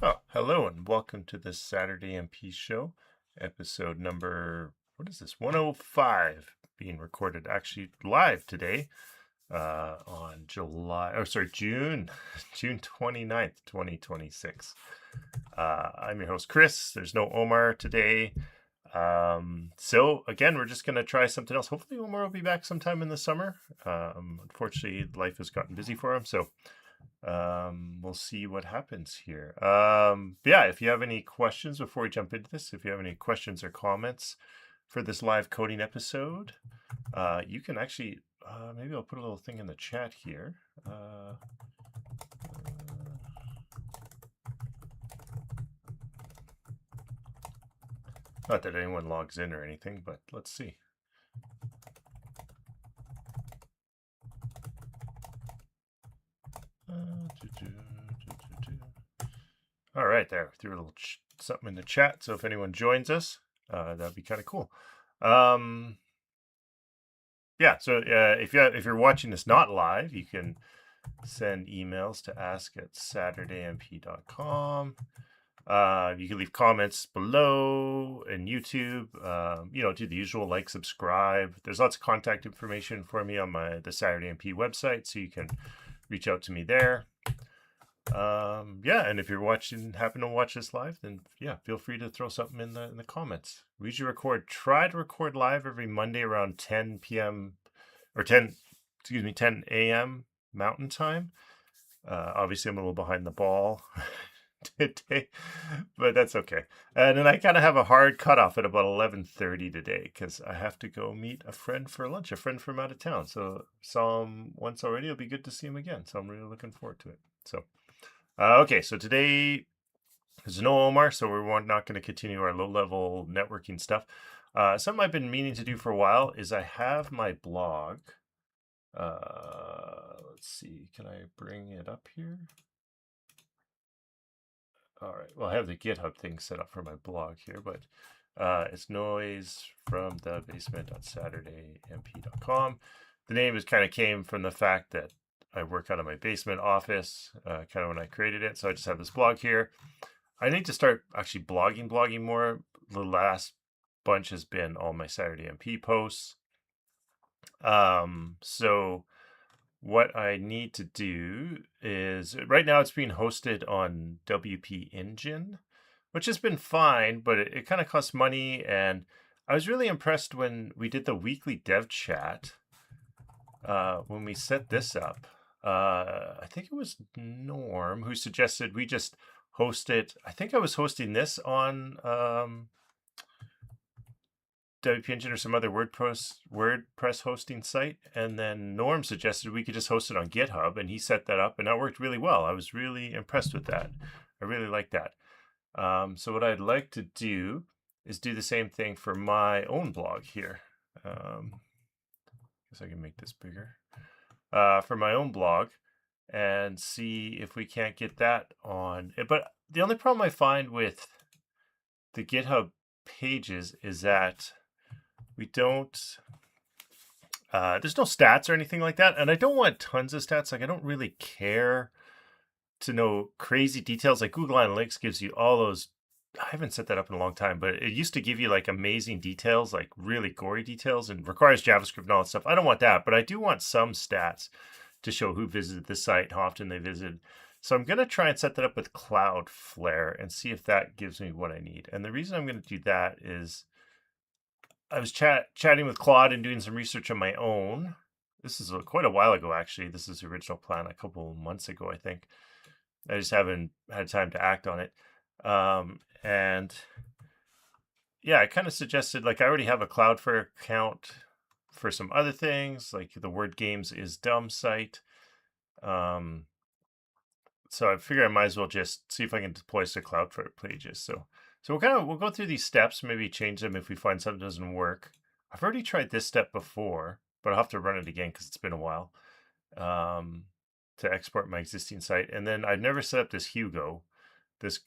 Oh, hello and welcome to this Saturday MP show, episode number, what is this, 105, being recorded actually live today on June, June 29th, 2026. I'm your host, Chris. There's no Omar today. So again, we're just going to try something else. Hopefully Omar will be back sometime in the summer. Unfortunately, life has gotten busy for him, so we'll see what happens here. Yeah, if you have any questions before we jump into this, if you have any questions or comments for this live coding episode, you can actually, maybe I'll put a little thing in the chat here. Not that anyone logs in or anything, but let's see. All right, there. Threw a little something in the chat. So if anyone joins us, that'd be kind of cool. Yeah. So if you're watching this not live, you can send emails to ask@SaturdayMP.com. You can leave comments below in YouTube. Do the usual, like, subscribe. There's lots of contact information for me on the Saturday MP website, so you can reach out to me there. And if you're happen to watch this live, then yeah, feel free to throw something in the comments. We usually try to record live every Monday around 10 p.m. or 10 a.m. Mountain Time. Obviously, I'm a little behind the ball today, but that's okay. And then I kind of have a hard cutoff at about 11:30 today because I have to go meet a friend for lunch, a friend from out of town. So saw him once already. It'll be good to see him again. So I'm really looking forward to it. So, okay. So today there's no Omar, so we're not going to continue our low-level networking stuff. Something I've been meaning to do for a while is I have my blog. Let's see, can I bring it up here? All right, well, I have the GitHub thing set up for my blog here, but it's noise from the basement.saturdaymp.com. The name kind of came from the fact that I work out of my basement office, kind of when I created it. So I just have this blog here. I need to start actually blogging more. The last bunch has been all my Saturday MP posts. So what I need to do is, right now it's being hosted on WPEngine, which has been fine, but it kind of costs money. And I was really impressed when we did the weekly dev chat, when we set this up. I think it was Norm who suggested we just host it. I think I was hosting this on WPEngine or some other WordPress hosting site, and then Norm suggested we could just host it on GitHub, and he set that up, and that worked really well. I was really impressed with that. I really like that. So what I'd like to do is do the same thing for my own blog here. Guess I can make this bigger. For my own blog, and see if we can't get that on. But the only problem I find with the GitHub pages is that we don't, there's no stats or anything like that. And I don't want tons of stats. Like, I don't really care to know crazy details. Like Google Analytics gives you all those. I haven't set that up in a long time, but it used to give you like amazing details, like really gory details, and requires JavaScript and all that stuff. I don't want that, but I do want some stats to show who visited the site, how often they visited. So I'm going to try and set that up with Cloudflare and see if that gives me what I need. And the reason I'm going to do that is I was chatting with Claude and doing some research on my own. This is quite a while ago, actually. This is the original plan a couple of months ago, I think. I just haven't had time to act on it. And yeah, I kind of suggested, like, I already have a Cloudflare account for some other things, like the Word Games is Dumb site. So I figure I might as well just see if I can deploy to Cloudflare pages. So we'll go through these steps, maybe change them if we find something doesn't work. I've already tried this step before, but I'll have to run it again because it's been a while, to export my existing site. And then I've never set up this Hugo, this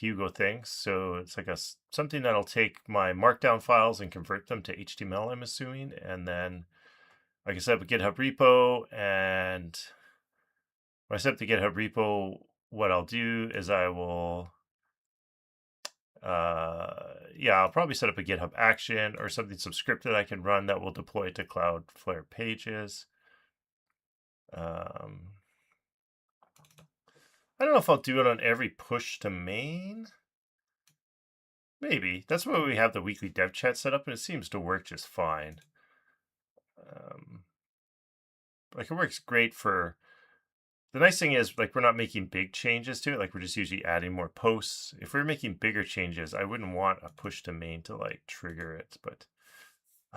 Hugo thing. So it's like something that'll take my markdown files and convert them to HTML, I'm assuming. And then I can set up a GitHub repo and when I set up the GitHub repo, what I'll do is I will, yeah, I'll probably set up a GitHub action or something, some script that I can run that will deploy it to Cloudflare pages. I don't know if I'll do it on every push to main. Maybe. That's why we have the weekly dev chat set up, and it seems to work just fine. Like, it works great for... The nice thing is, like, we're not making big changes to it. Like, we're just usually adding more posts. If we're making bigger changes, I wouldn't want a push to main to, like, trigger it. But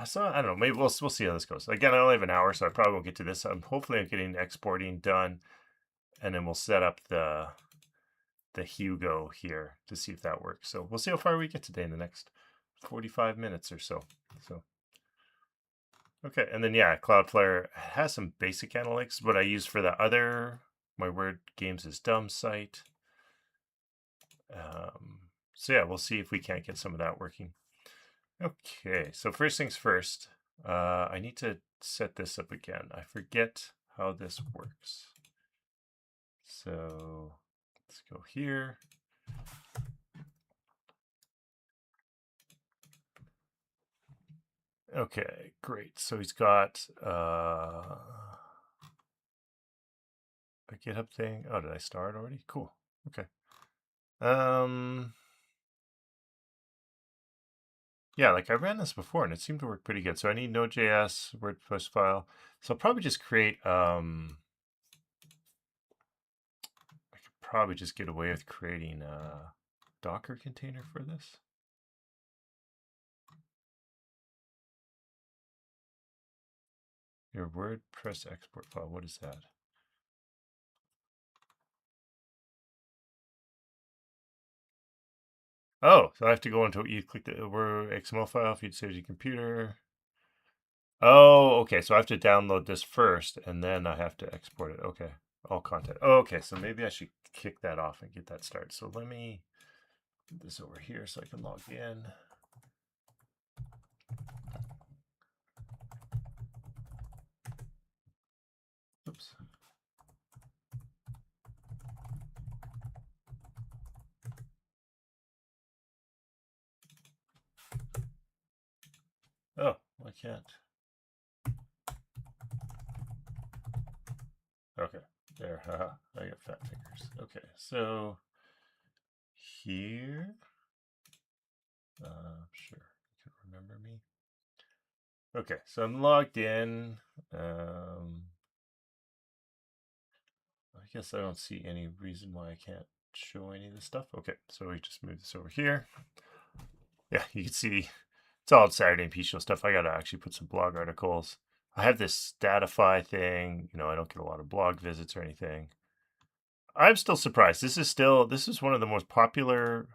so I don't know. Maybe we'll see how this goes. Again, I only have an hour, so I probably won't get to this. Hopefully I'm getting exporting done, and then we'll set up the Hugo here to see if that works. So we'll see how far we get today in the next 45 minutes or so. Okay, and then yeah, Cloudflare has some basic analytics. What I use for the other, my Word Games is Dumb site. So yeah, we'll see if we can't get some of that working. Okay, so first things first, I need to set this up again. I forget how this works. So let's go here. Okay, great. So he's got a GitHub thing. Oh, did I start already? Cool. Okay. Yeah, like I ran this before and it seemed to work pretty good. So I need Node.js, WordPress file. So I'll probably just create I could probably just get away with creating a Docker container for this. Your WordPress export file, what is that? Oh, so I have to go into, you click the Word XML file if you'd save your computer. Oh, okay. So I have to download this first and then I have to export it. Okay. All content. Oh, okay. So maybe I should kick that off and get that started. So let me do this over here so I can log in. Oops. Oh, I can't. Okay, there. I got fat fingers. Okay, so here, sure, you can remember me. Okay, so I'm logged in. I guess I don't see any reason why I can't show any of this stuff. Okay, so we just move this over here. Yeah, you can see it's all SaturdayMP show stuff. I got to actually put some blog articles. I have this Statify thing. You know, I don't get a lot of blog visits or anything. I'm still surprised. This is one of the most popular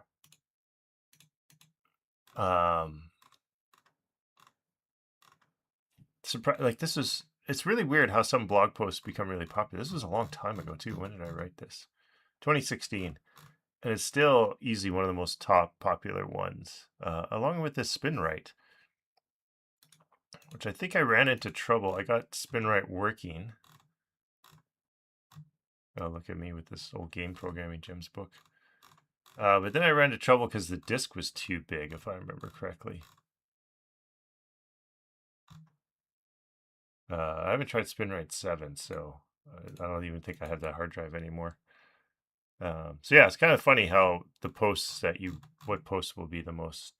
it's really weird how some blog posts become really popular. This was a long time ago too. When did I write this? 2016. And it's still easily one of the most top popular ones, along with this SpinRite, which I think I ran into trouble. I got SpinRite working. Oh, look at me with this old game programming gems book. But then I ran into trouble because the disk was too big, if I remember correctly. I haven't tried SpinRite 7, so I don't even think I have that hard drive anymore. So yeah, it's kind of funny how the posts what posts will be the most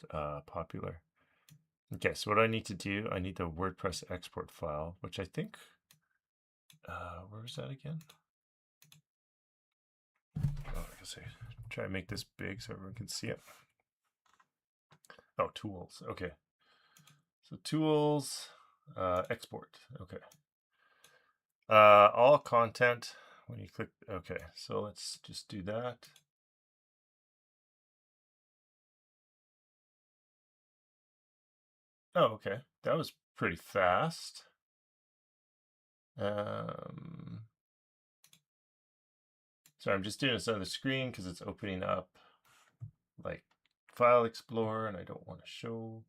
popular. Okay, so what I need to do, I need the WordPress export file, which I think, where is that again? Oh, I guess I try to make this big so everyone can see it. Oh, tools. Okay. So tools, export. Okay. All content. When you click, okay. So let's just do that. Oh, okay. That was pretty fast. So I'm just doing this on the screen because it's opening up like File Explorer and I don't want to show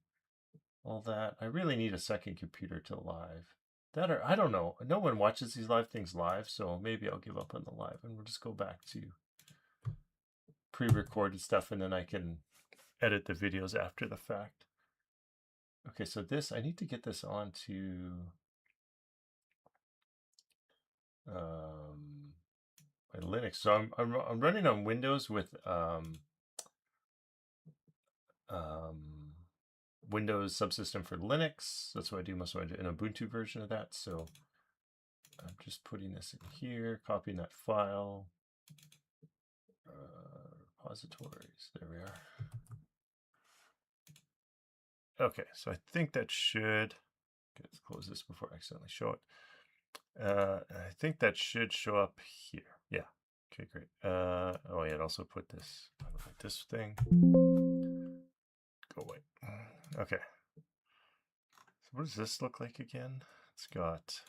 all that. I really need a second computer to live. That or I don't know. No one watches these live things live, so maybe I'll give up on the live and we'll just go back to pre-recorded stuff and then I can edit the videos after the fact. Okay, so this, I need to get this onto my Linux. So I'm running on Windows with Windows subsystem for Linux. That's what I do most of an Ubuntu version of that. So I'm just putting this in here, copying that file. Repositories, there we are. Okay, so I think that should, let's close this before I accidentally show it. I think that should show up here. Yeah. Okay, great. Oh yeah, it also put this, like this thing. Go away. Okay. So what does this look like again? It's got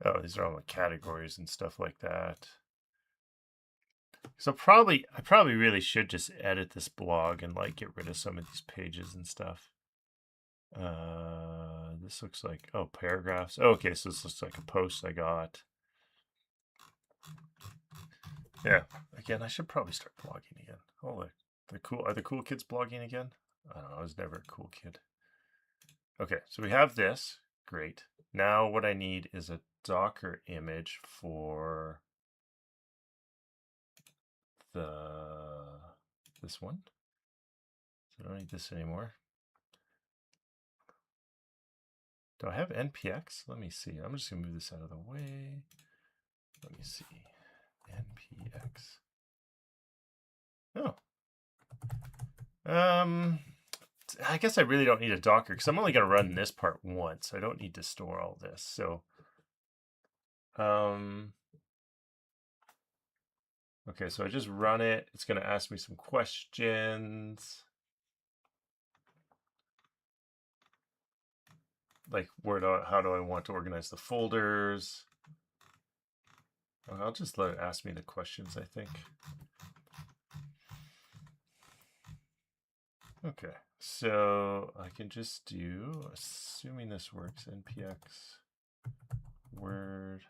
oh, these are all the categories and stuff like that. So I probably really should just edit this blog and like get rid of some of these pages and stuff. This looks like, oh, paragraphs. Oh, okay, so this looks like a post I got. Yeah, again, I should probably start blogging again. Oh, are the cool kids blogging again? I don't know, I was never a cool kid. Okay, so we have this. Great. Now what I need is a Docker image for this one. So I don't need this anymore. Do I have npx? Let me see. I'm just gonna move this out of the way. Let me see. npx. Oh. I guess I really don't need a Docker because I'm only going to run this part once. I don't need to store all this. So, okay, so I just run it. It's going to ask me some questions. Like how do I want to organize the folders? I'll just let it ask me the questions, I think. Okay, so I can just do, assuming this works, npx word.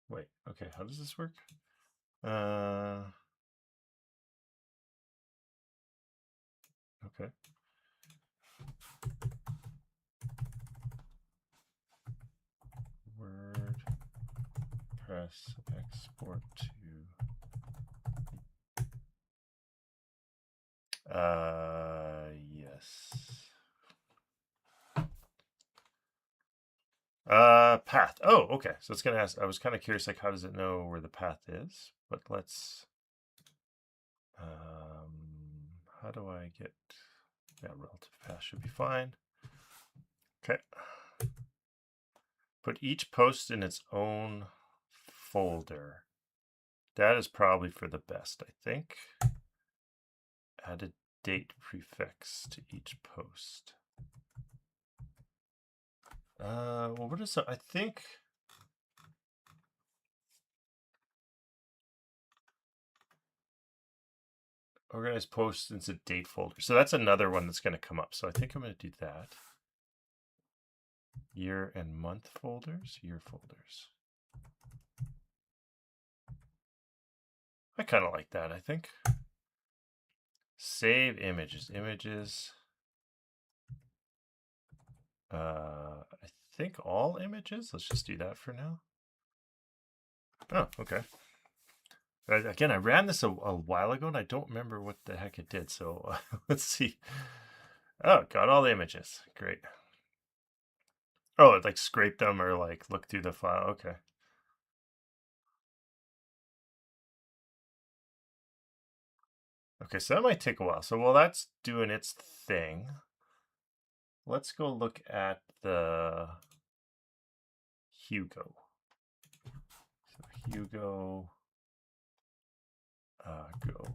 Wait, okay, how does this work? Okay. WordPress export to yes. Path. Oh, okay. So it's gonna ask. I was kind of curious, like, how does it know where the path is? But let's. How do I get? Yeah, relative path should be fine. Okay. Put each post in its own folder. That is probably for the best, I think. Add a date prefix to each post. Well, what is that? I think. Organize posts into date folder. So that's another one that's going to come up. So I think I'm going to do that. Year and month folders, year folders. I kind of like that, I think. Save images. I think all images. Let's just do that for now. Oh, okay. Again, I ran this a while ago and I don't remember what the heck it did. So let's see. Oh, got all the images. Great. Oh, it like scraped them or like look through the file. Okay. Okay, so that might take a while. So while that's doing its thing, let's go look at the Hugo. So Hugo Go.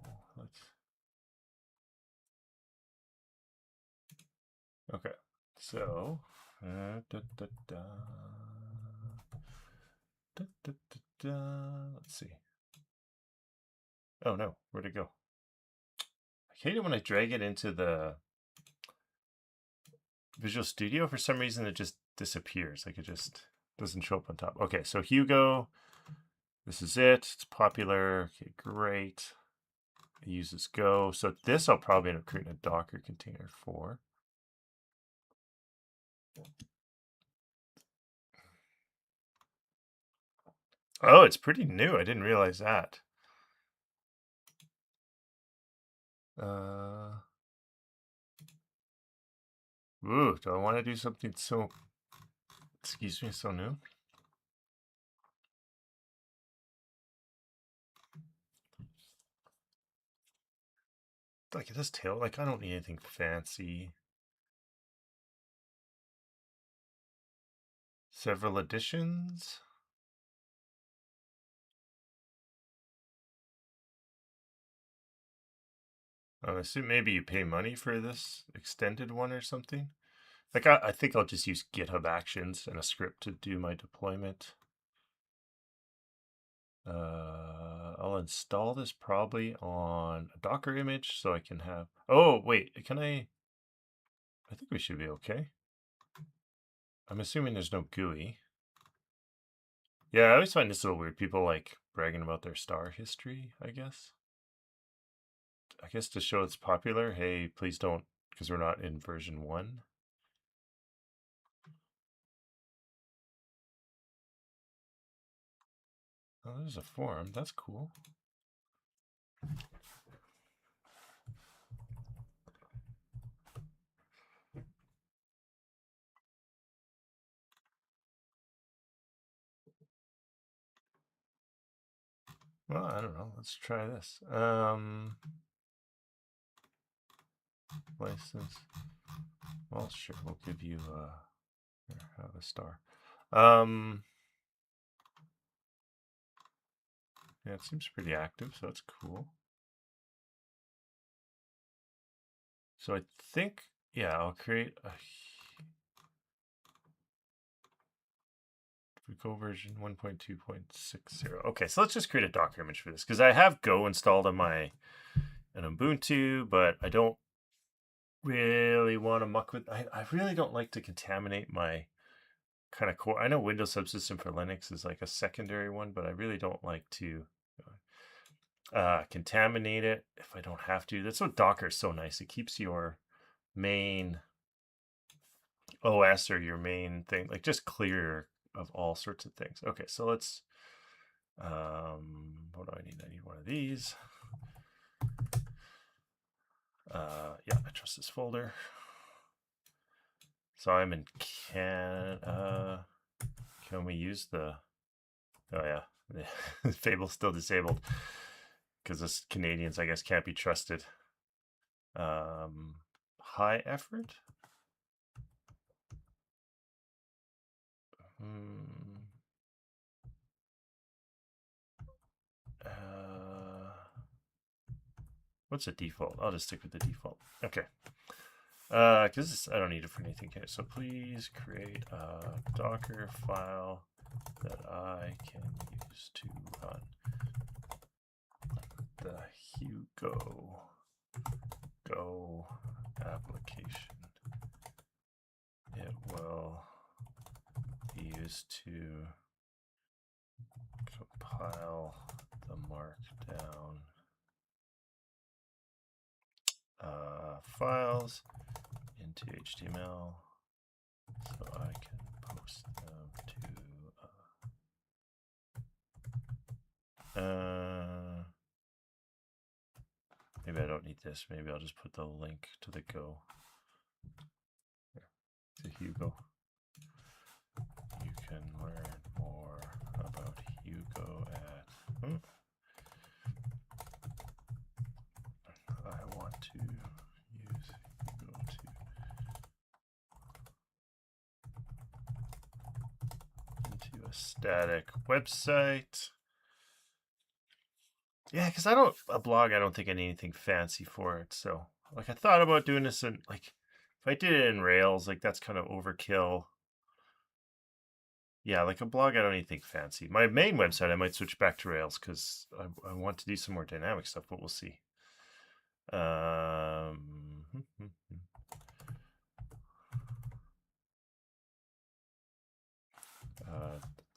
Okay, so let's see. Oh no, where'd it go? I hate it when I drag it into the Visual Studio. For some reason, it just disappears. Like it just doesn't show up on top. Okay, so Hugo, this is it. It's popular. Okay, great. It uses Go. So this I'll probably end up creating a Docker container for. Oh, it's pretty new. I didn't realize that. Ooh, do I want to do something so, excuse me, so new? Like this tail, like I don't need anything fancy. Several editions. I assume maybe you pay money for this extended one or something. Like I think I'll just use GitHub Actions and a script to do my deployment. I'll install this probably on a Docker image so I can have. Oh wait, can I? I think we should be okay. I'm assuming there's no GUI. Yeah, I always find this a little weird. People like bragging about their star history, I guess. I guess to show it's popular, hey, please don't, because we're not in version 1. Oh, there's a forum. That's cool. Well, I don't know. Let's try this. License. Well, sure. We'll give you here, have a star. Yeah, it seems pretty active, so that's cool. So I think, yeah, I'll create a Go version 1.2.60. Okay, so let's just create a Docker image for this because I have Go installed on my Ubuntu, but I don't really want to muck with. I really don't like to contaminate my kind of core. I know Windows Subsystem for Linux is like a secondary one, but I really don't like to contaminate it if I don't have to. That's what Docker is so nice. It keeps your main OS or your main thing like just clear of all sorts of things. Okay, so let's what do I need? I need one of these. Yeah, I trust this folder. So I'm in Canada. Can we use the? Oh yeah, Fable's still disabled because this Canadians, I guess, can't be trusted. High effort. What's the default? I'll just stick with the default. Okay. Because I don't need it for anything here. So please create a Docker file that I can use to run the Hugo Go application. It will be used to compile the markdown files into HTML so I can post them to maybe I don't need this. Maybe I'll just put the link to the Go here, to Hugo. You can learn more about Hugo at I want to use Hugo into a static website. Yeah, because a blog, I don't think I need anything fancy for it. So, like, I thought about doing this in, like, if I did it in Rails, like, that's kind of overkill. Yeah, like a blog, I don't need anything fancy. My main website, I might switch back to Rails because I want to do some more dynamic stuff, but we'll see.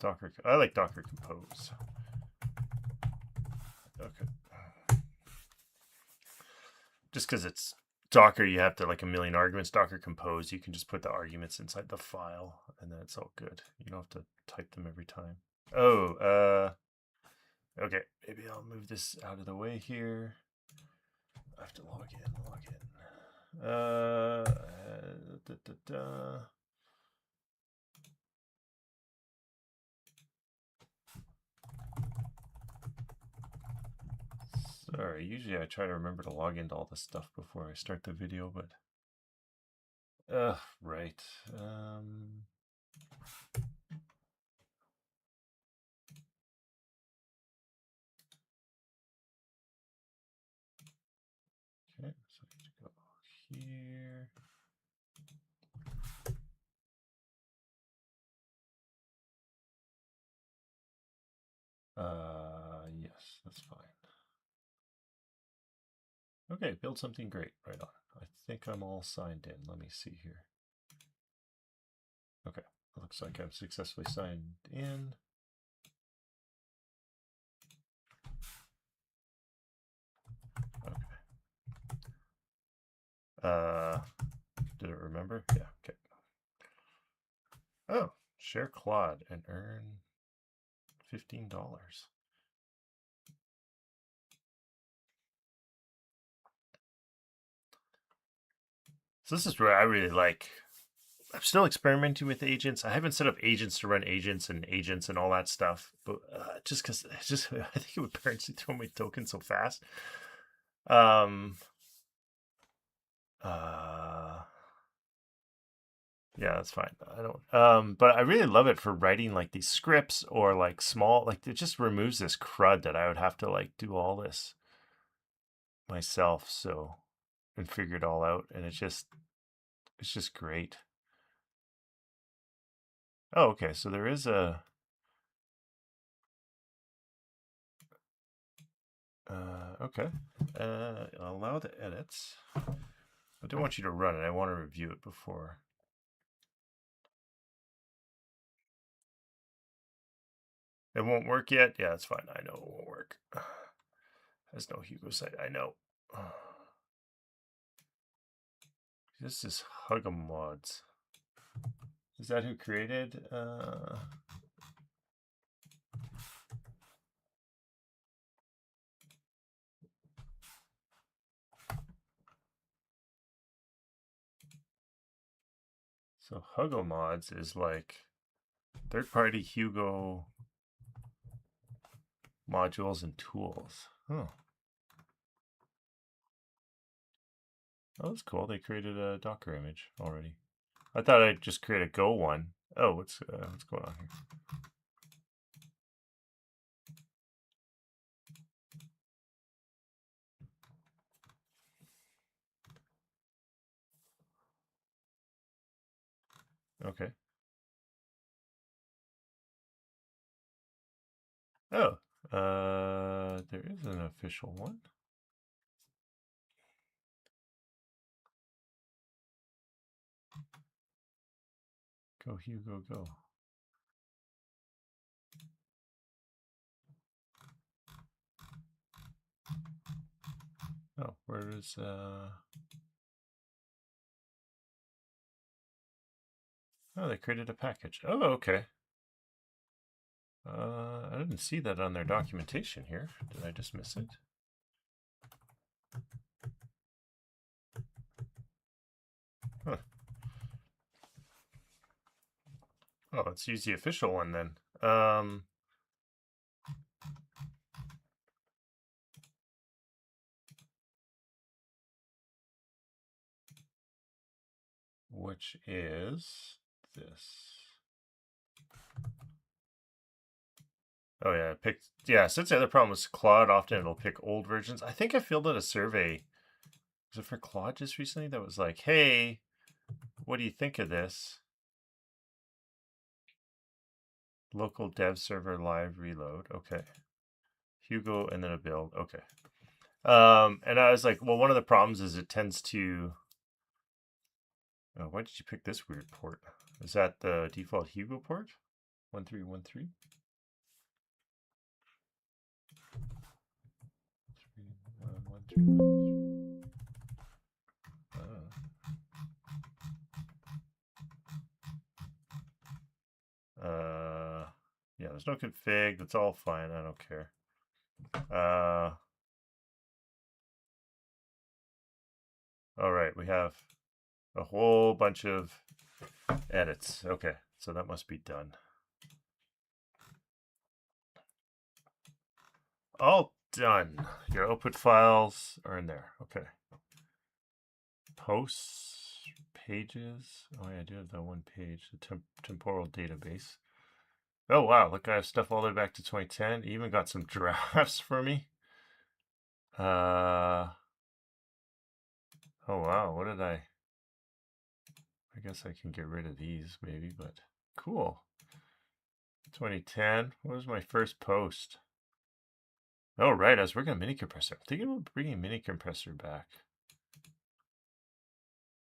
Docker. I like Docker Compose. Okay. Just because it's Docker, you have to like a million arguments. Docker Compose, you can just put the arguments inside the file, and then it's all good. You don't have to type them every time. Oh, okay. Maybe I'll move this out of the way here. I have to log in. Sorry, usually I try to remember to log into all this stuff before I start the video, but right. Okay, so I need to go here. Yes, that's fine. Okay, build something great. Right on. I think I'm all signed in. Let me see here. Okay, looks like I'm successfully signed in. Okay. Did it remember? Yeah, okay. Oh, share Claude and earn $15. So this is where I really like. I'm still experimenting with agents. I haven't set up agents to run agents and all that stuff, but just because I think it would apparently throw my token so fast. Yeah, that's fine. I don't. But I really love it for writing like these scripts or like small. Like it just removes this crud that I would have to like do all this myself. So and figure it all out, and it's just great. Oh, okay. So there is a. Okay. Allow the edits. I don't want you to run it. I want to review it before. It won't work yet? Yeah, that's fine. I know it won't work. There's no Hugo site. I know. This is Hugo Mods. Is that who created? So Hugo Mods is like third-party Hugo modules and tools. Huh. Oh, that's cool. They created a Docker image already. I thought I'd just create a Go one. Oh, what's going on here? Okay. Oh, there is an official one. Go Hugo, go. Oh, where is Oh, they created a package. Oh, okay. I didn't see that on their documentation here. Did I just miss it? Huh. Oh, let's use the official one then. Which is this. Oh yeah, it picked. Yeah, since the other problem was Claude, often it'll pick old versions. I think I filled out a survey. Was it for Claude just recently? That was like, hey, what do you think of this? Local dev server live reload. Okay. Hugo and then a build. Okay. And I was like, well, one of the problems is it tends to. Oh, why did you pick this weird port? Is that the default Hugo port? 1313? 1313. Yeah, there's no config. That's all fine. I don't care. All right, we have a whole bunch of edits. Okay, so that must be done. All done. Your output files are in there. Okay. Posts, pages. Oh yeah, I do have that one page, the temporal database. Oh wow, look, I have stuff all the way back to 2010. Even got some drafts for me. Oh wow, what did I guess I can get rid of these maybe, but cool. 2010, what was my first post? Oh right, I was working on mini compressor. I'm thinking about bringing mini compressor back.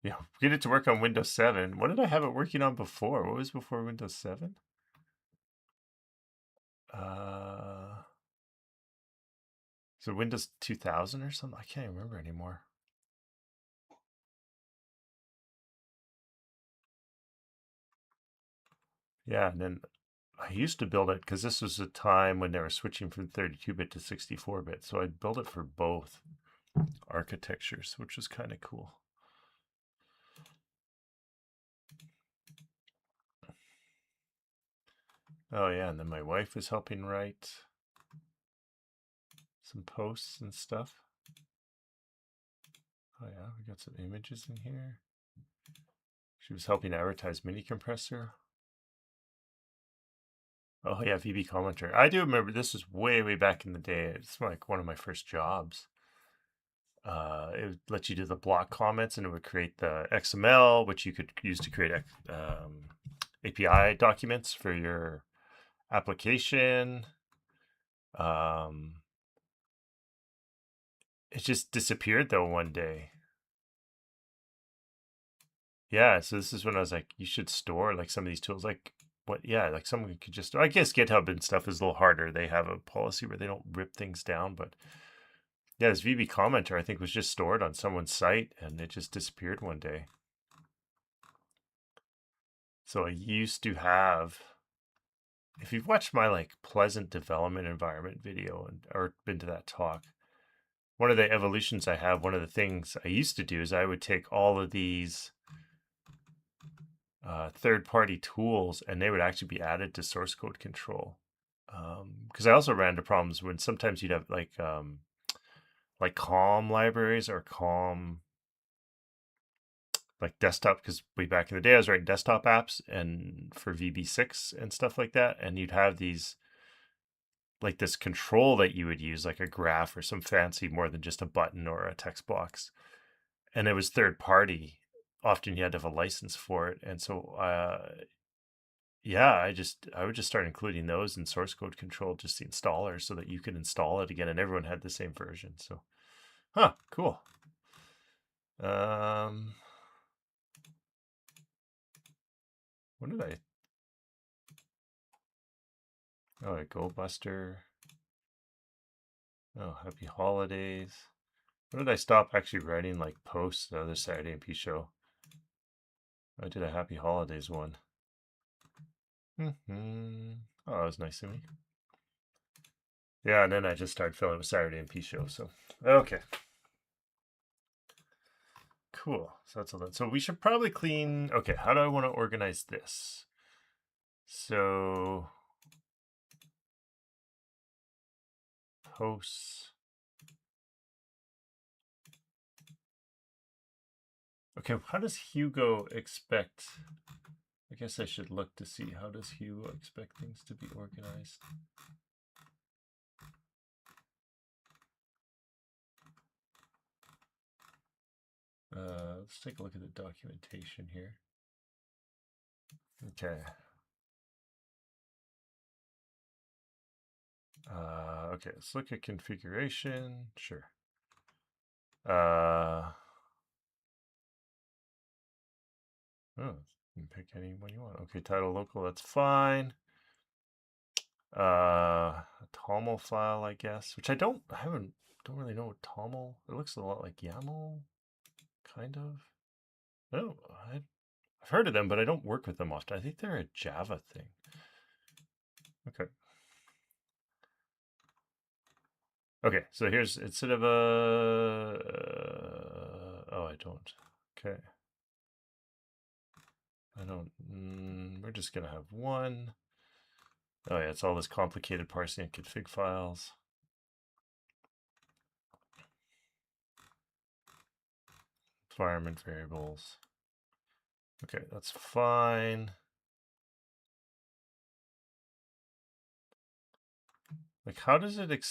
Yeah, get it to work on Windows 7. What did I have it working on before? What was before Windows 7? So Windows 2000 or something? I can't remember anymore. Yeah, and then I used to build it because this was a time when they were switching from 32-bit to 64-bit. So I'd build it for both architectures, which was kind of cool. Oh yeah, and then my wife is helping write some posts and stuff. Oh yeah, we got some images in here. She was helping advertise mini compressor. Oh yeah, VB commenter. I do remember this was way, way back in the day. It's like one of my first jobs. It would let you do the block comments, and it would create the XML, which you could use to create API documents for your application. It just disappeared though one day. Yeah, so this is when I was like, you should store like some of these tools. Like what? Yeah, like someone could just. I guess GitHub and stuff is a little harder. They have a policy where they don't rip things down, but yeah, this VB commenter I think was just stored on someone's site and it just disappeared one day. So I used to have. If you've watched my like pleasant development environment video or been to that talk, one of the evolutions I have, one of the things I used to do is I would take all of these third-party tools and they would actually be added to source code control. Because I also ran into problems when sometimes you'd have like COM libraries or COM like desktop, because way back in the day I was writing desktop apps and for VB6 and stuff like that, and you'd have these like this control that you would use, like a graph or some fancy more than just a button or a text box, and it was third party. Often you had to have a license for it, and so yeah, I would just start including those in source code control, just the installer, so that you could install it again, and everyone had the same version. So, cool. What did I? Oh, Go Buster. Oh, happy holidays. When did I stop actually writing like posts the other SaturdayMP show? I did a happy holidays one. Mm-hmm. Oh, that was nice of me. Yeah, and then I just started filming with SaturdayMP show. So, okay. Cool. So that's all that. So we should probably clean. Okay, how do I want to organize this? So, posts. Okay, how does Hugo expect? I guess I should look to see how does Hugo expect things to be organized. let's take a look at the documentation here. Okay. Okay, let's look at configuration. Sure. Oh, you can pick any one you want. Okay, title local, that's fine. A TOML file, I guess, which I don't really know what TOML. It looks a lot like YAML, kind of. Oh, I've heard of them, but I don't work with them often. I think they're a Java thing. Okay. Okay, so here's, instead of a, oh, I don't. Okay. I don't, we're just gonna have one. Oh yeah, it's all this complicated parsing of config files. Environment variables. Okay, that's fine. Like, how does it like,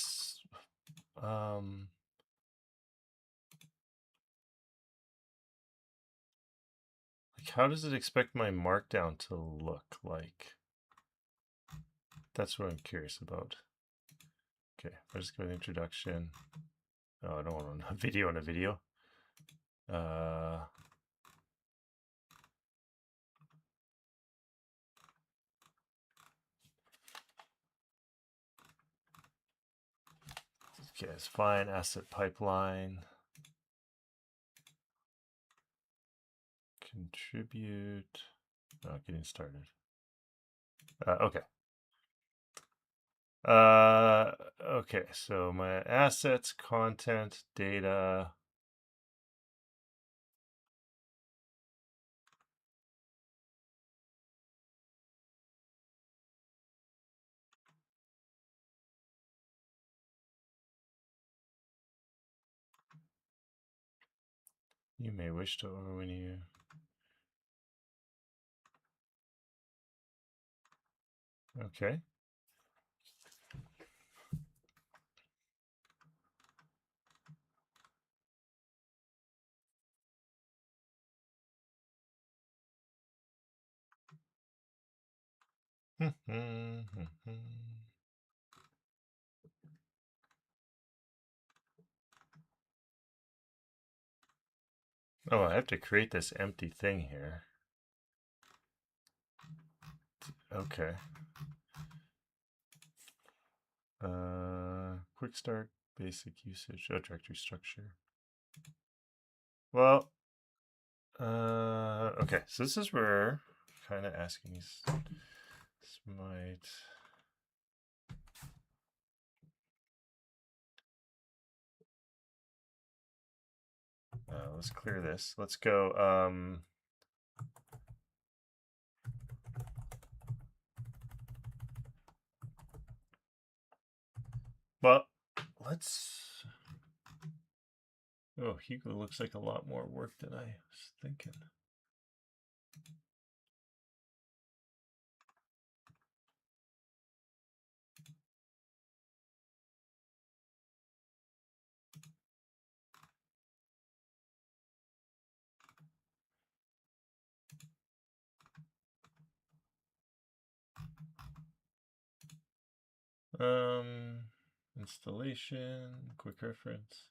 how does it expect my markdown to look like? That's what I'm curious about. Okay, I'll just go with introduction. Oh, I don't want a video on a video. Okay, it's fine. Asset pipeline. Contribute. Not getting started. Okay. Okay, so my assets, content, data. You may wish to when you. Okay. Oh, I have to create this empty thing here. Okay. Quick start, basic usage, directory structure. Well, okay, so this is where kind of asking this might. Let's clear this. Let's go. Well, let's. Oh, Hugo looks like a lot more work than I was thinking. Installation, quick reference.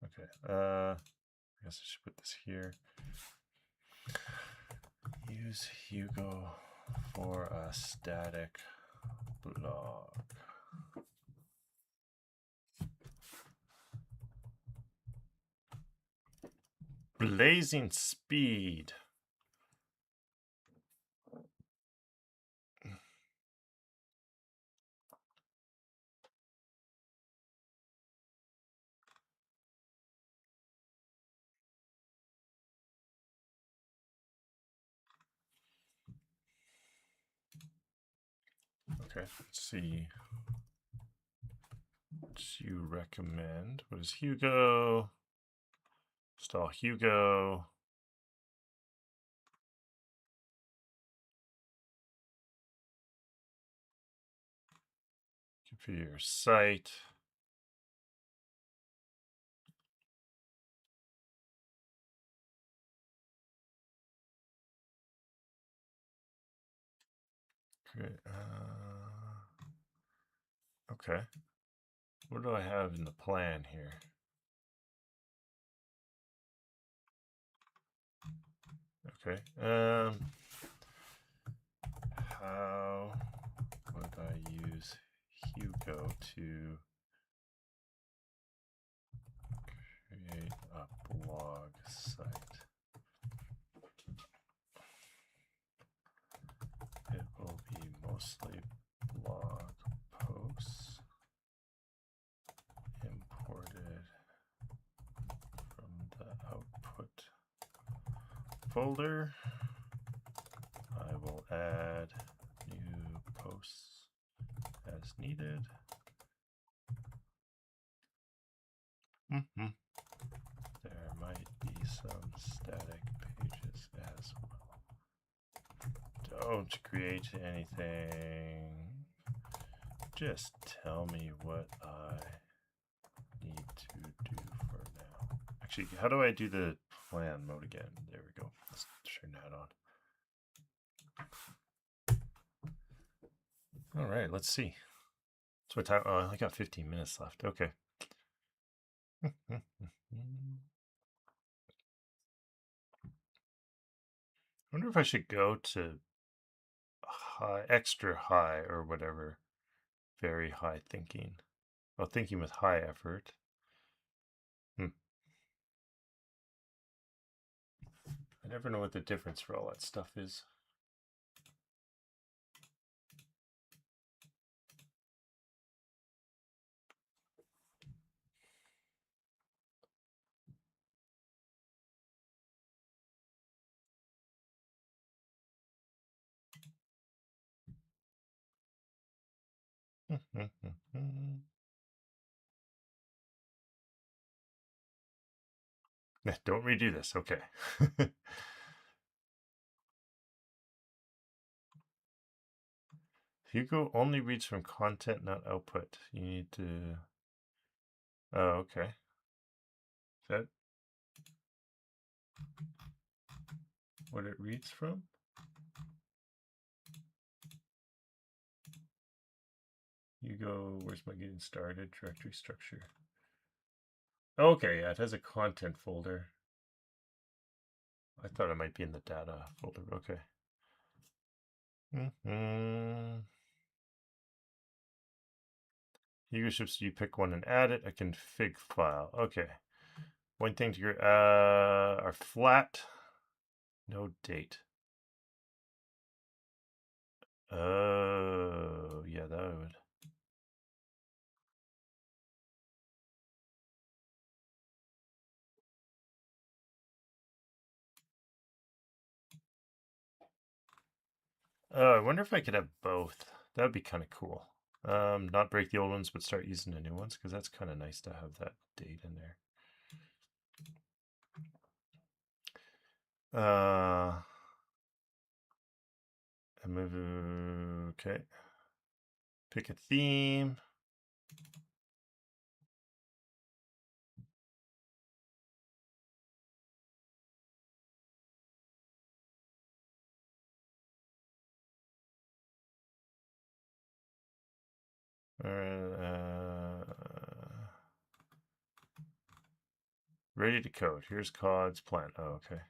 Okay, I guess I should put this here. Use Hugo for a static blog. Blazing speed. Okay, let's see. What do you recommend? What is Hugo? Install Hugo. Configure your site. Great. Okay. What do I have in the plan here? Okay. How would I use Hugo to create a blog site? It will be mostly blog posts imported from the output folder. I will add new posts as needed. There might be some static pages as well. Don't create anything. Just tell me what I need to do for now. Actually, how do I do the plan mode again? There we go. Let's turn that on. All right, let's see. So what time? Oh, I got 15 minutes left. Okay. I wonder if I should go to high, extra high, or whatever. Very high thinking. Well, thinking with high effort. I never know what the difference for all that stuff is. Don't redo this. Okay. Hugo only reads from content, not output. You need to... Oh, okay. Is that what it reads from? Hugo, where's my getting started? Directory structure. Okay, yeah, it has a content folder. I thought it might be in the data folder. Okay. Hugo ships, you pick one and add it. A config file. Okay. One thing to your are flat. No date. Oh, yeah, that would. Oh, I wonder if I could have both. That would be kind of cool. Not break the old ones, but start using the new ones, because that's kind of nice to have that date in there. Okay. Pick a theme. Ready to code. Here's Cod's plan. Oh, okay.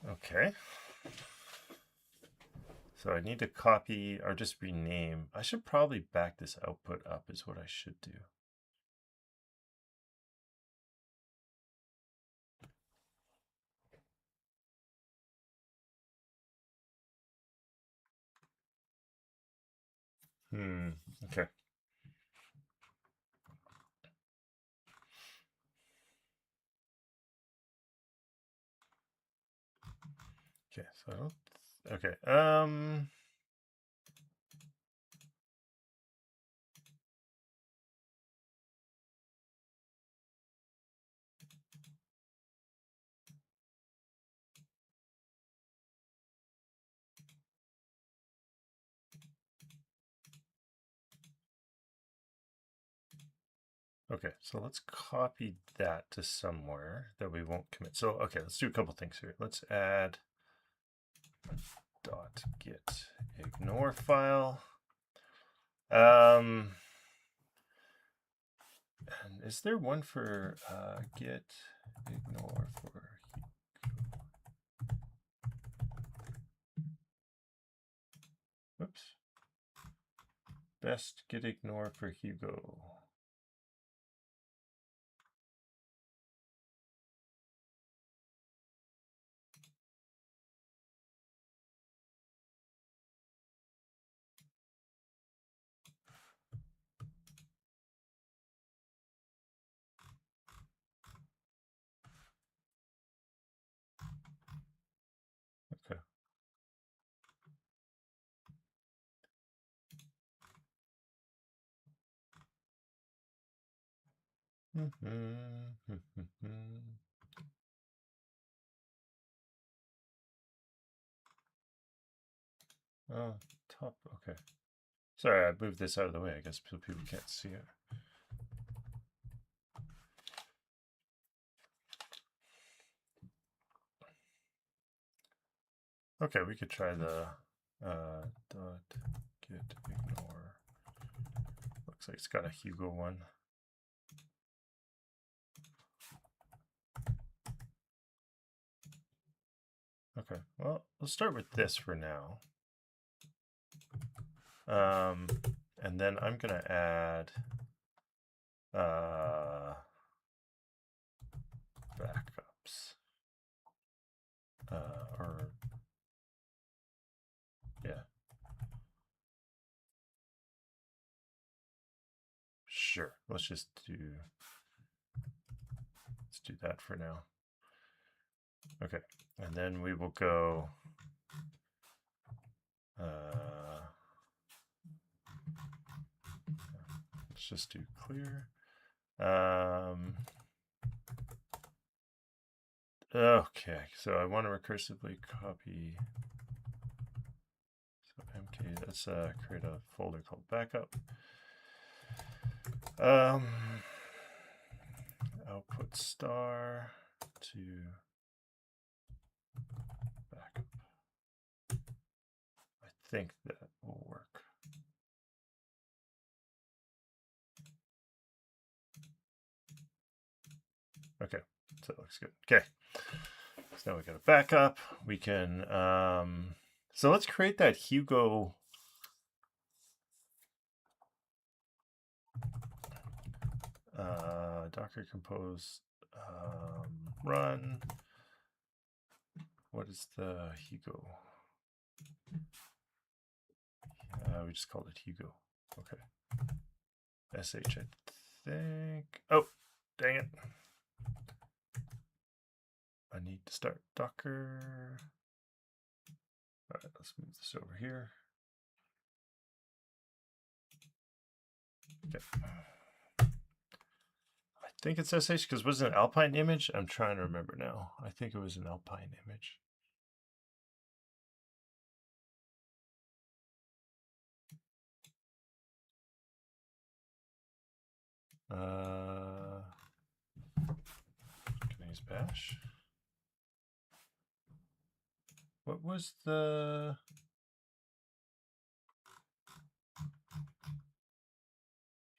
Okay. So I need to copy or just rename. I should probably back this output up is what I should do. Okay. Okay, so I don't, okay. Okay, so let's copy that to somewhere that we won't commit. So, okay, let's do a couple things here. Let's add .get ignore file. And is there one for get ignore for Hugo? Whoops. Best get ignore for Hugo. Okay. Oh, top. Okay. Sorry, I moved this out of the way, I guess, so people can't see it. Okay, we could try the dot get ignore. Looks like it's got a Hugo one. Okay, well, we'll start with this for now. And then I'm gonna add backups. Or yeah. Sure. Let's do that for now. Okay. And then we will go let's just do clear. Okay, so I want to recursively copy. So MK, let's create a folder called backup. Output star to backup. I think that will work. Okay, so it looks good. Okay, so now we got a backup. We can, so let's create that Hugo. Docker compose run. What is the Hugo? We just called it Hugo. Okay. SH, I think. Oh, dang it. I need to start Docker. All right, let's move this over here. Okay. I think it's SH because was it an Alpine image? I'm trying to remember now. I think it was an Alpine image. Can I use bash? What was the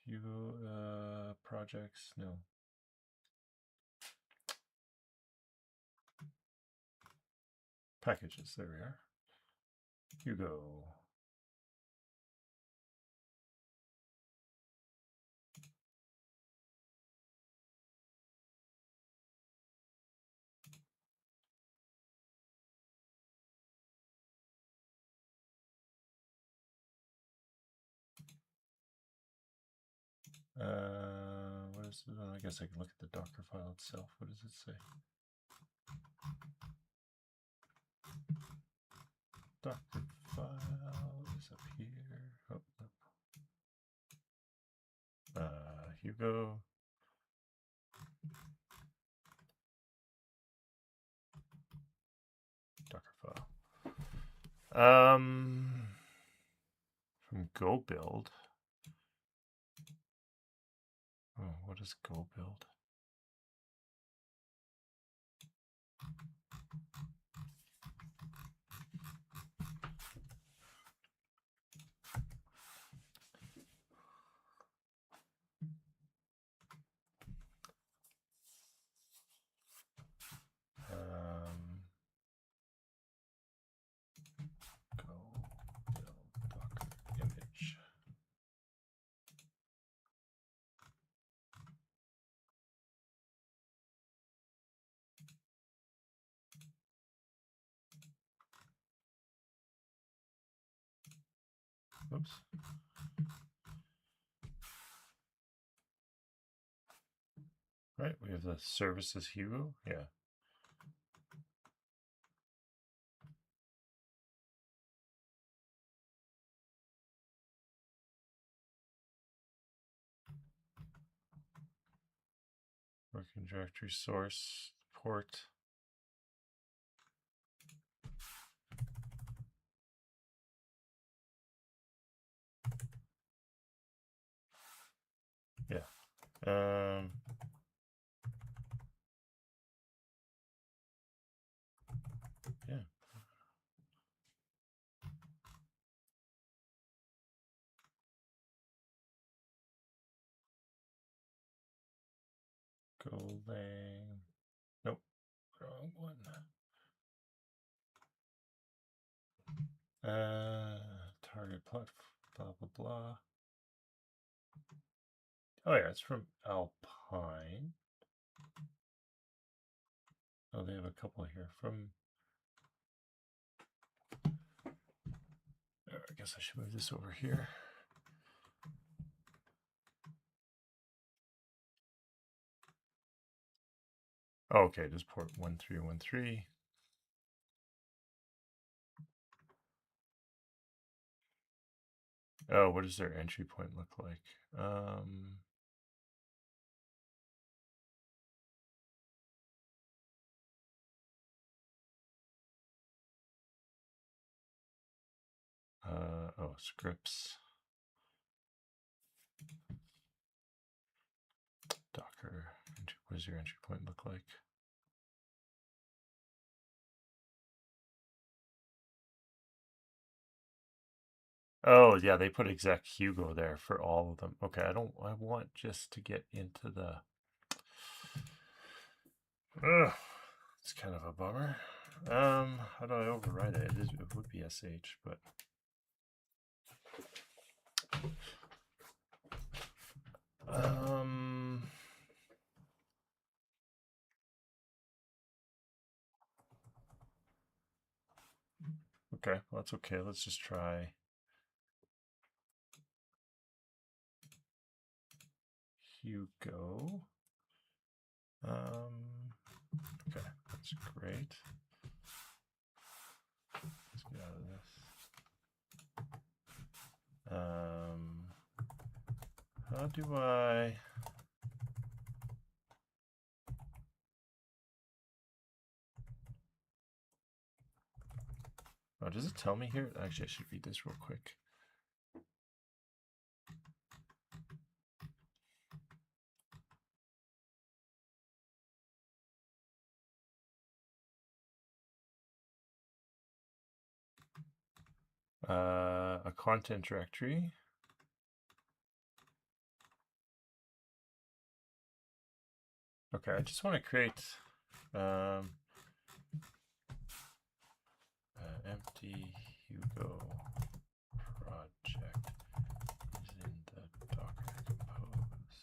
Hugo projects? No. Packages, there we are. Hugo. What is it? I guess I can look at the Docker file itself. What does it say? Docker file is up here. Oh, no. Hugo. Docker file. From Go build. Oh, what does Go build? Go build Docker image. Oops. Right, we have the services Hugo. Yeah. Working directory source port. Yeah. Yeah. Golang. Nope. Wrong one. Target platform. Blah blah blah. Oh yeah, it's from Alpine. Oh, they have a couple here from. I guess I should move this over here. Oh, okay, just port 1313. Oh, what does their entry point look like? Oh, scripts. Docker. What does your entry point look like? Oh, yeah, they put exec Hugo there for all of them. Okay, I want just to get into the. Ugh, it's kind of a bummer. How do I override it? It would be SH, but. Okay, well, that's okay. Let's just try Hugo. Okay, that's great. Let's get out of this. How do I? Oh, does it tell me here? Actually, I should read this real quick. A content directory. Okay, I just want to create empty Hugo project is in the Docker compose.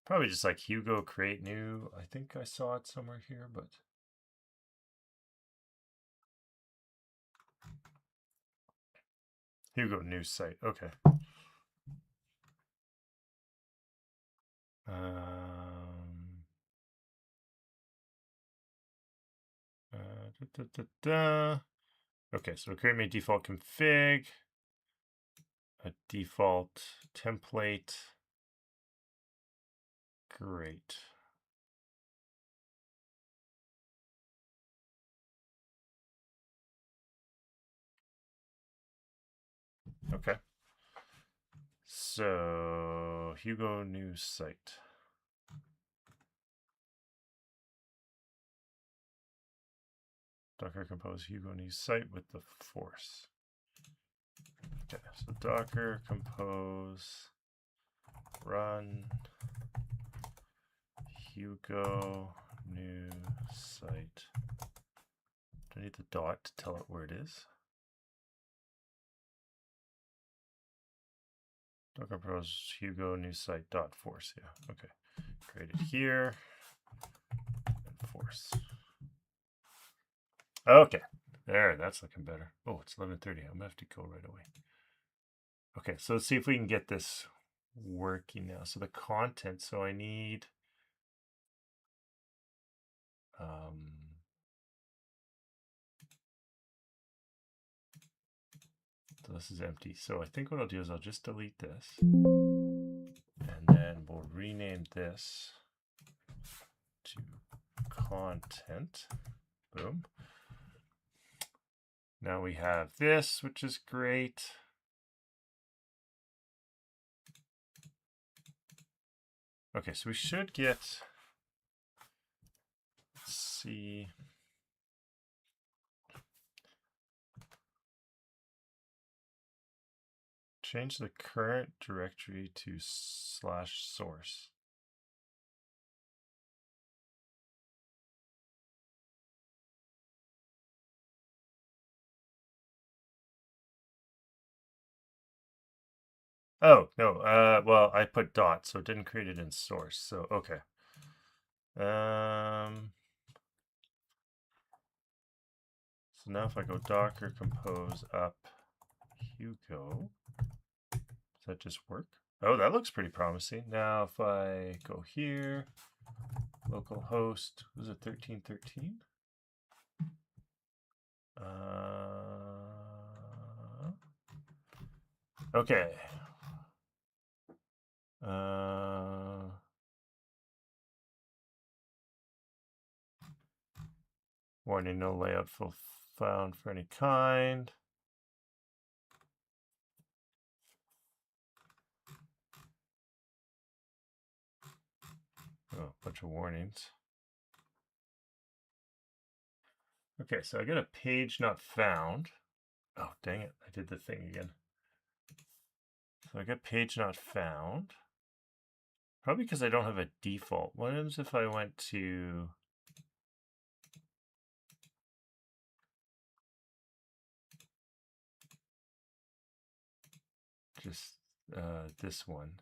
Probably just like Hugo create new. I think I saw it somewhere here, but Hugo new site. Okay. Okay, so create me a default config, a default template. Great. Okay. So So Hugo new site. Docker compose Hugo new site with the force. Okay, so Docker compose run Hugo new site. Do I need the dot to tell it where it is? Docker compose Hugo new site dot force. Yeah, okay. Create it here and force. Okay, there, that's looking better. Oh, it's 11:30. I'm gonna have to go right away. Okay, so let's see if we can get this working now. So the content, so I need so this is empty. So I think what I'll do is I'll just delete this and then we'll rename this to content. Boom. Now we have this, which is great. Okay, so we should get, let's see. Change the current directory to /source. Oh, no, well, I put dot, so it didn't create it in source, so, okay. So now if I go Docker compose up Hugo, does that just work? Oh, that looks pretty promising. Now if I go here, localhost, was it 1313? Okay. Warning, no layout found for any kind. Oh, a bunch of warnings. Okay, so I got a page not found. Oh, dang it. I did the thing again. So I got page not found. Probably because I don't have a default. What happens if I went to just this one?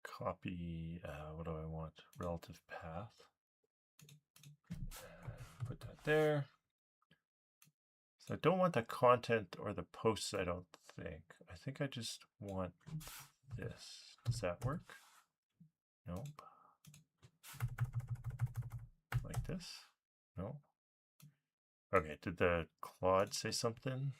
Copy, what do I want? Relative path. Put that there. So I don't want the content or the posts, I don't think. I think I just want this. Does that work? Nope. Like this? No. Okay, did the Claude say something?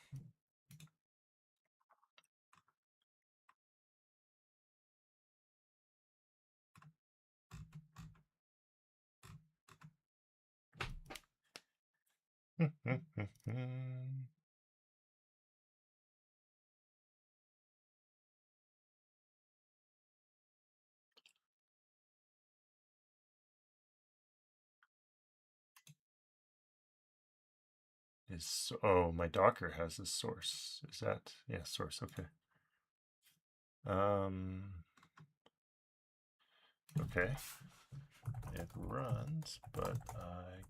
Oh, my Docker has a source. Is that, yeah, source, okay. Okay. It runs, but I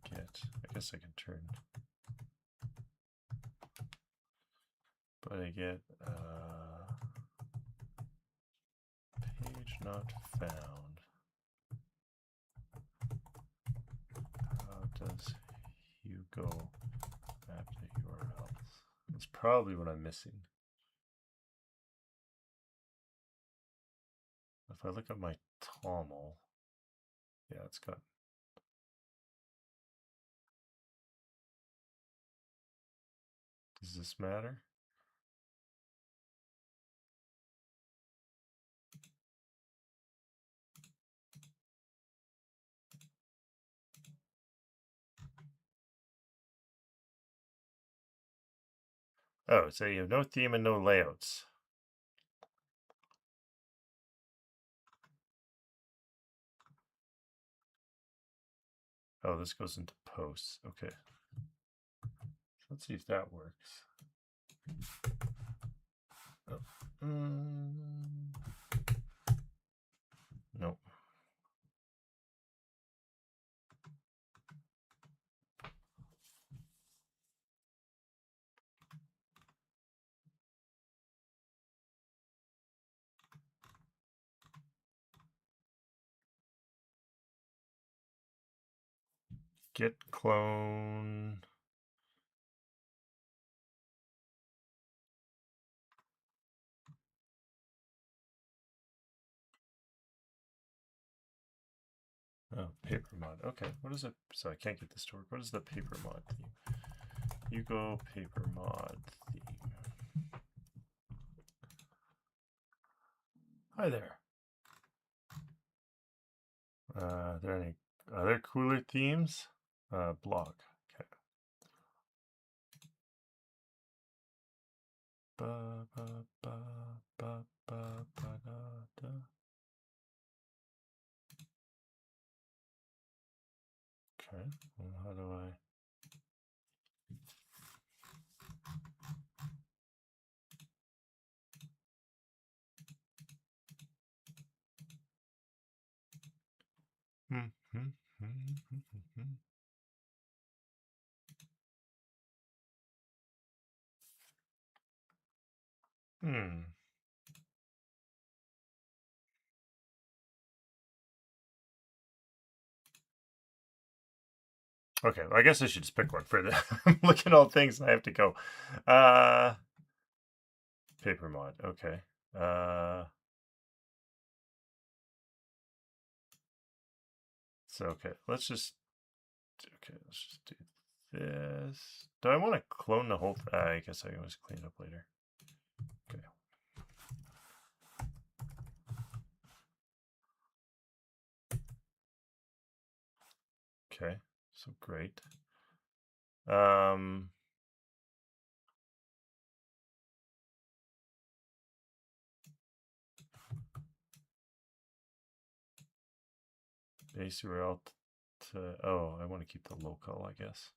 guess I can turn, but I get page not found. How does Hugo map to URLs? That's probably what I'm missing. If I look at my TOML, yeah, it's got. Does this matter? Oh, so you have no theme and no layouts. Oh, this goes into posts. Okay. Let's see if that works. Oh. Nope. Git clone. Oh, paper mod. Okay, what is it? So I can't get this to work. What is the paper mod theme? Hugo paper mod theme. Hi there. Are there any other cooler themes? Blog. Okay. Ba, ba, ba, ba, ba, ba, da, da. Okay. Well, how do I? Okay, well, I guess I should just pick one for the. I'm looking at all things and I have to go. Paper mod. Okay. So okay, let's just do this. Do I want to clone the whole? I guess I can always clean it up later. Okay. Okay. So great. Base URL to, oh, I want to keep the local, I guess.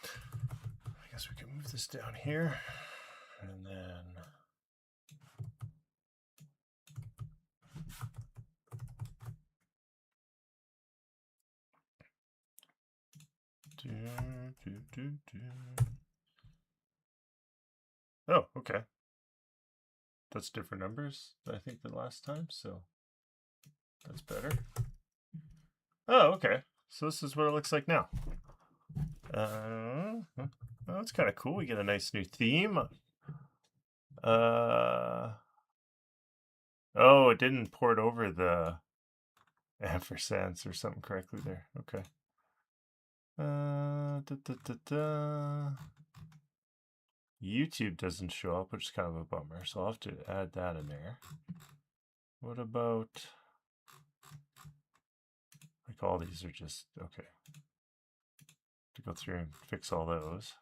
I guess we can move this down here and then Oh, okay. That's different numbers, I think, than last time, so that's better. Oh, okay. So this is what it looks like now. Oh, that's kind of cool. We get a nice new theme. Oh, it didn't port over the ampersands or something correctly there. Okay. YouTube doesn't show up, which is kind of a bummer. So I'll have to add that in there. What about, like, all these are just, okay. To go through and fix all those.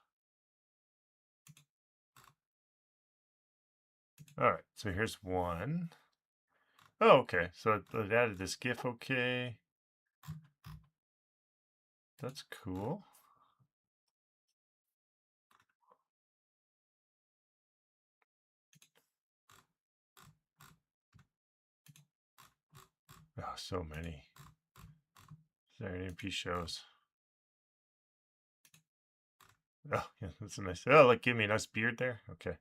All right, so here's one. Oh, okay. So it added this GIF. Okay. That's cool. Oh, so many. SaturdayMP shows. Oh, yeah, that's a nice. Oh, like, give me a nice beard there. Okay.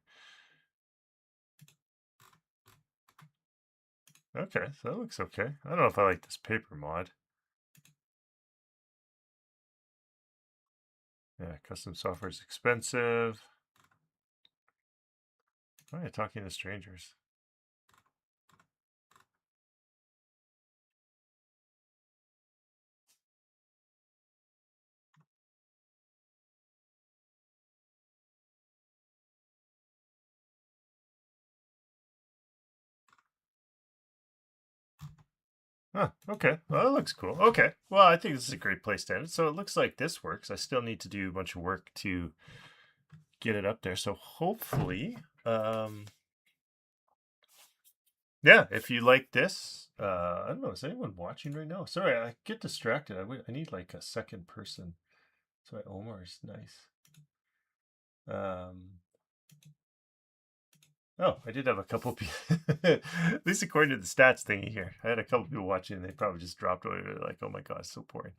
Okay, so that looks okay. I don't know if I like this paper mod. Yeah, custom software is expensive. Why are you talking to strangers? Huh, okay. Well, that looks cool. Okay. Well, I think this is a great place to end it. So it looks like this works. I still need to do a bunch of work to get it up there. So hopefully, yeah, if you like this, I don't know, is anyone watching right now? Sorry, I get distracted. I need like a second person. So Omar's nice. Oh, I did have a couple people, at least according to the stats thingy here. I had a couple people watching and they probably just dropped away. They're like, oh my God, it's so boring.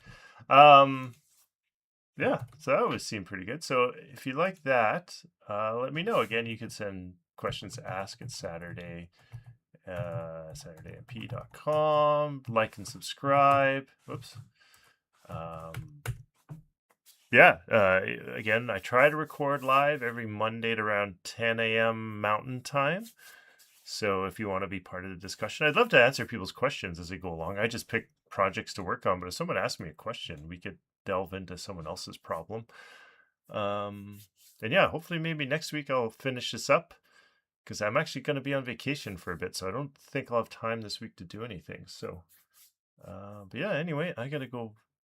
Yeah, so that would seem pretty good. So if you like that, let me know. Again, you can send questions to ask at SaturdayMP.com. Like and subscribe. Whoops. Yeah, again, I try to record live every Monday at around 10 a.m. Mountain Time. So if you want to be part of the discussion, I'd love to answer people's questions as they go along. I just pick projects to work on, but if someone asks me a question, we could delve into someone else's problem. And yeah, hopefully maybe next week I'll finish this up because I'm actually going to be on vacation for a bit, so I don't think I'll have time this week to do anything. So, but yeah, anyway, I got to go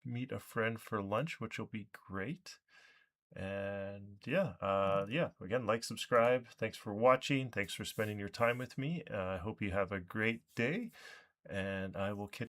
meet a friend for lunch, which will be great. And yeah, again, like, subscribe. Thanks for watching. Thanks for spending your time with me. I hope you have a great day, and I will catch